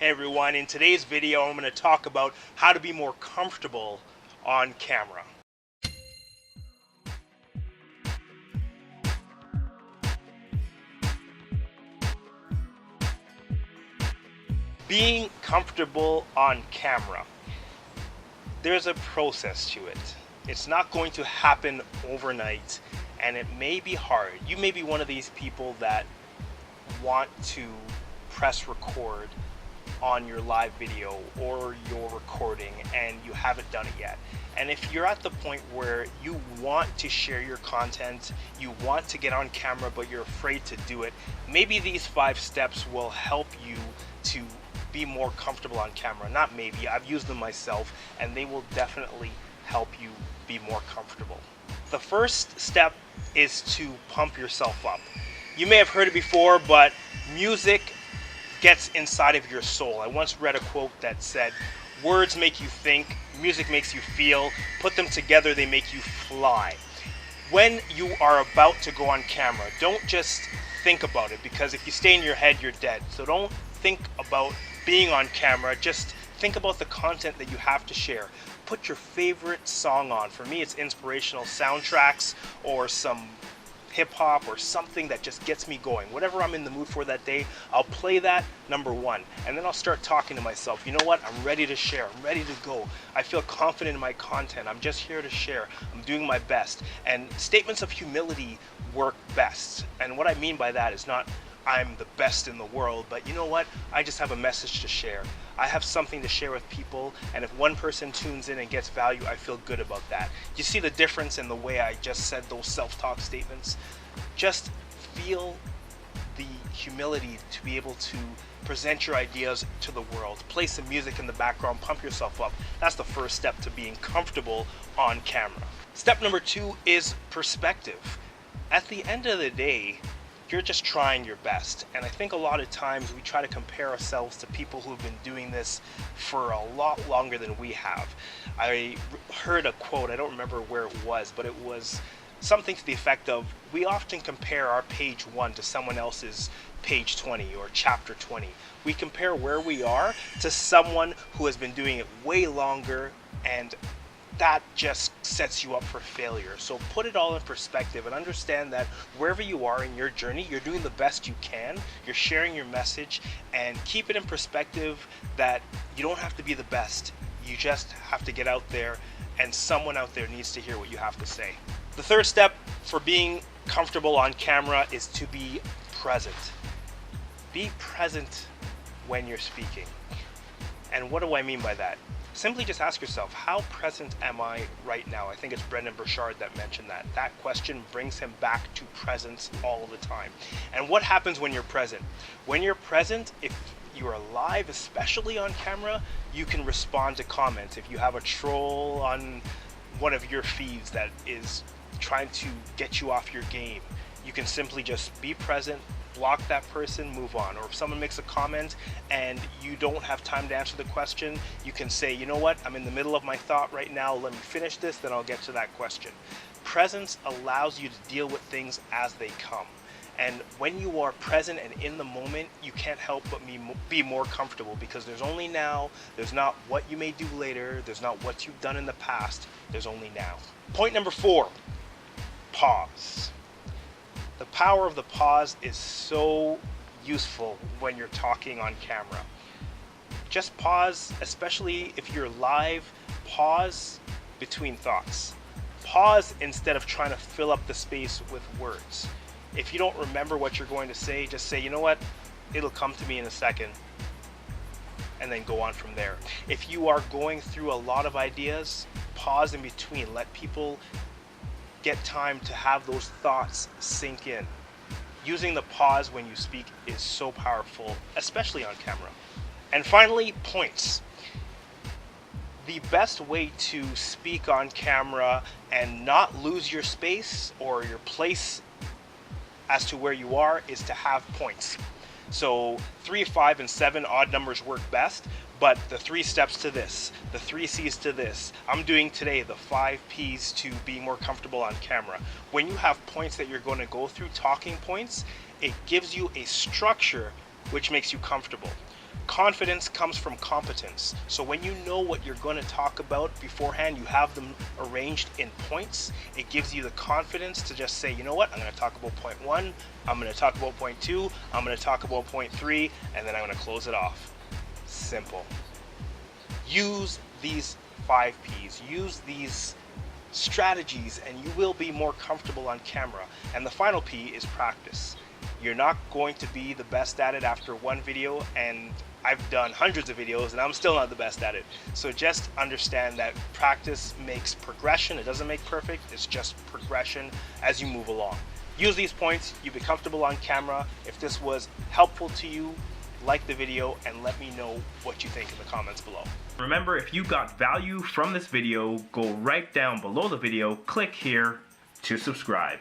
Hey everyone, in today's video I'm going to talk about how to be more comfortable on camera. Being comfortable on camera. There's a process to it. It's not going to happen overnight and it may be hard. You may be one of these people that want to press record on your live video or your recording and you haven't done it yet. And if you're at the point where you want to share your content, you want to get on camera but you're afraid to do it, maybe these 5 steps will help you to be more comfortable on camera. Not maybe, I've used them myself and they will definitely help you be more comfortable. The first step is to pump yourself up. You may have heard it before, but music gets inside of your soul. I once read a quote that said, words make you think, music makes you feel, put them together, they make you fly. When you are about to go on camera, don't just think about it, because if you stay in your head, you're dead. So don't think about being on camera, just think about the content that you have to share. Put your favorite song on. For me, it's inspirational soundtracks or some hip-hop or something that just gets me going. Whatever I'm in the mood for that day, I'll play that, number one, and then I'll start talking to myself. You know what? I'm ready to share. I'm ready to go. I feel confident in my content. I'm just here to share. I'm doing my best. And statements of humility work best. And what I mean by that is not I'm the best in the world, but you know what? I just have a message to share. I have something to share with people, and if one person tunes in and gets value, I feel good about that. You see the difference in the way I just said those self-talk statements? Just feel the humility to be able to present your ideas to the world. Play some music in the background, pump yourself up. That's the first step to being comfortable on camera. Step number 2 is perspective. At the end of the day, you're just trying your best. And I think a lot of times we try to compare ourselves to people who've been doing this for a lot longer than we have. I heard a quote, I don't remember where it was, but it was something to the effect of, we often compare our page 1 to someone else's page 20 or chapter 20. We compare where we are to someone who has been doing it way longer, and that just sets you up for failure. So put it all in perspective and understand that wherever you are in your journey, you're doing the best you can, you're sharing your message, and keep it in perspective that you don't have to be the best. You just have to get out there, and someone out there needs to hear what you have to say. The third step for being comfortable on camera is to be present. Be present when you're speaking. And what do I mean by that? Simply just ask yourself, how present am I right now? I think it's Brendan Burchard that mentioned that. That question brings him back to presence all the time. And what happens when you're present? When you're present, if you are live, especially on camera, you can respond to comments. If you have a troll on one of your feeds that is trying to get you off your game, you can simply just be present, block that person, move on. Or if someone makes a comment and you don't have time to answer the question, you can say, you know what, I'm in the middle of my thought right now, let me finish this, then I'll get to that question. Presence allows you to deal with things as they come. And when you are present and in the moment, you can't help but be more comfortable, because there's only now, there's not what you may do later, there's not what you've done in the past, there's only now. Point number 4, pause. The power of the pause is so useful when you're talking on camera. Just pause, especially if you're live, pause between thoughts. Pause instead of trying to fill up the space with words. If you don't remember what you're going to say, just say, you know what, it'll come to me in a second, and then go on from there. If you are going through a lot of ideas, pause in between. Let people get time to have those thoughts sink in. Using the pause when you speak is so powerful, especially on camera. And finally, points. The best way to speak on camera and not lose your space or your place as to where you are is to have points. So 3, 5, and 7 odd numbers work best, but the 3 steps to this, the 3 C's to this. I'm doing today the 5 P's to being more comfortable on camera. When you have points that you're going to go through, talking points, it gives you a structure which makes you comfortable. Confidence comes from competence. So when you know what you're going to talk about beforehand, you have them arranged in points, it gives you the confidence to just say, you know what, I'm going to talk about point 1, I'm going to talk about point 2, I'm going to talk about point 3, and then I'm going to close it off. Simple. Use these 5 P's. Use these strategies and you will be more comfortable on camera. And the final P is practice. You're not going to be the best at it after one video, and I've done hundreds of videos and I'm still not the best at it. So just understand that practice makes progression. It doesn't make perfect, it's just progression as you move along. Use these points, you'll be comfortable on camera. If this was helpful to you, like the video and let me know what you think in the comments below. Remember, if you got value from this video, go right down below the video, click here to subscribe.